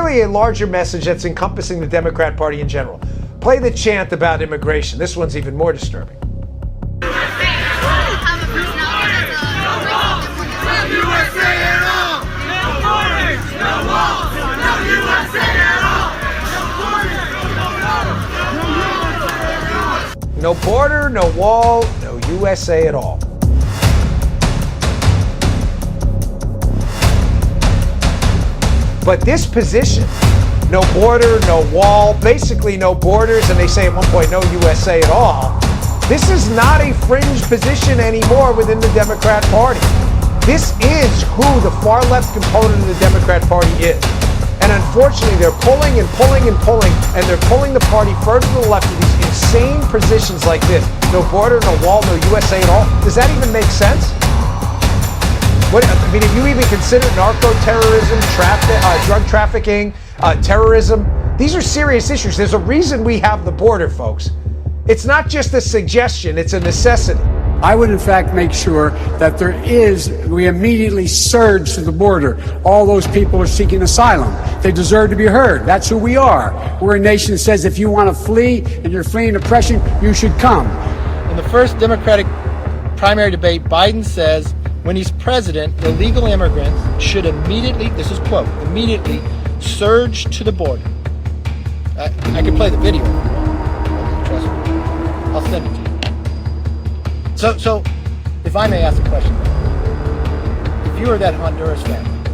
really a larger message that's encompassing the Democrat Party in general. Play the chant about immigration. This one's even more disturbing. No border, no wall, no USA at all. But this position, no border, no wall, basically no borders, and they say at one point no USA at all, this is not a fringe position anymore within the Democrat Party. This is who the far left component of the Democrat Party is. And unfortunately, they're pulling and pulling and pulling, and they're pulling the party further to the left with these insane positions like this. No border, no wall, no USA at all. Does that even make sense? What, I mean, if you even consider narco-terrorism, drug trafficking, terrorism, these are serious issues. There's a reason we have the border, folks. It's not just a suggestion, it's a necessity. I would, in fact, make sure that we immediately surge to the border. All those people are seeking asylum. They deserve to be heard. That's who we are. We're a nation that says if you want to flee and you're fleeing oppression, you should come. In the first Democratic primary debate, Biden says when he's president, illegal immigrants should immediately, this is quote, immediately surge to the border. I can play the video if you want. Trust me. I'll send it to you. So, if I may ask a question, if you are that Honduras family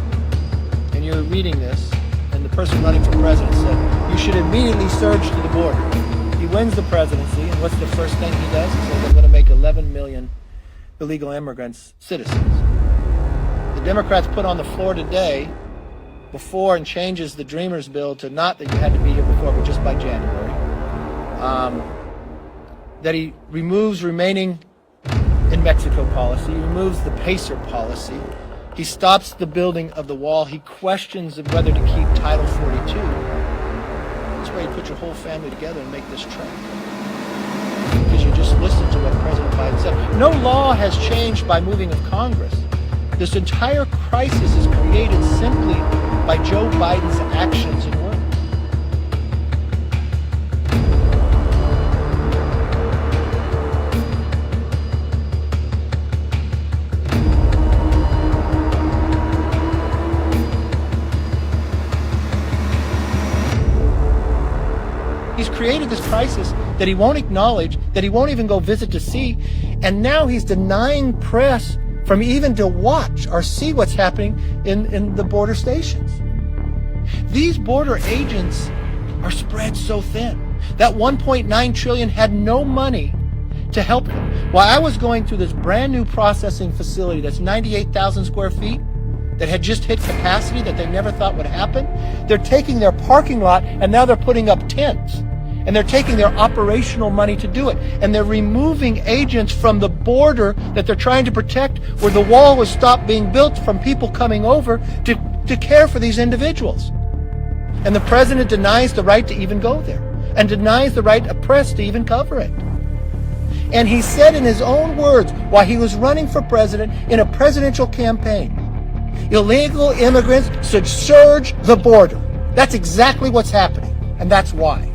and you're reading this, and the person running for president said you should immediately surge to the border, he wins the presidency, and what's the first thing he does? He says they're going to make 11 million illegal immigrants citizens. The Democrats put on the floor today, before and changes the Dreamers bill to not that you had to be here before, but just by January, that he removes remaining in Mexico policy, he removes the PACER policy, he stops the building of the wall, he questions of whether to keep Title 42. That's where you put your whole family together and make this trend. Because you just listened to what President Biden said. No law has changed by moving of Congress. This entire crisis is created simply by Joe Biden's actions and words. He's created this crisis that he won't acknowledge, that he won't even go visit to see, and now he's denying press from even to watch or see what's happening in the border stations. These border agents are spread so thin. That 1.9 trillion had no money to help them. While I was going through this brand new processing facility that's 98,000 square feet, that had just hit capacity that they never thought would happen, they're taking their parking lot and now they're putting up tents. And they're taking their operational money to do it. And they're removing agents from the border that they're trying to protect, where the wall was stopped being built from people coming over to care for these individuals. And the president denies the right to even go there, and denies the right of press to even cover it. And he said in his own words, while he was running for president in a presidential campaign, illegal immigrants should surge the border. That's exactly what's happening, and that's why.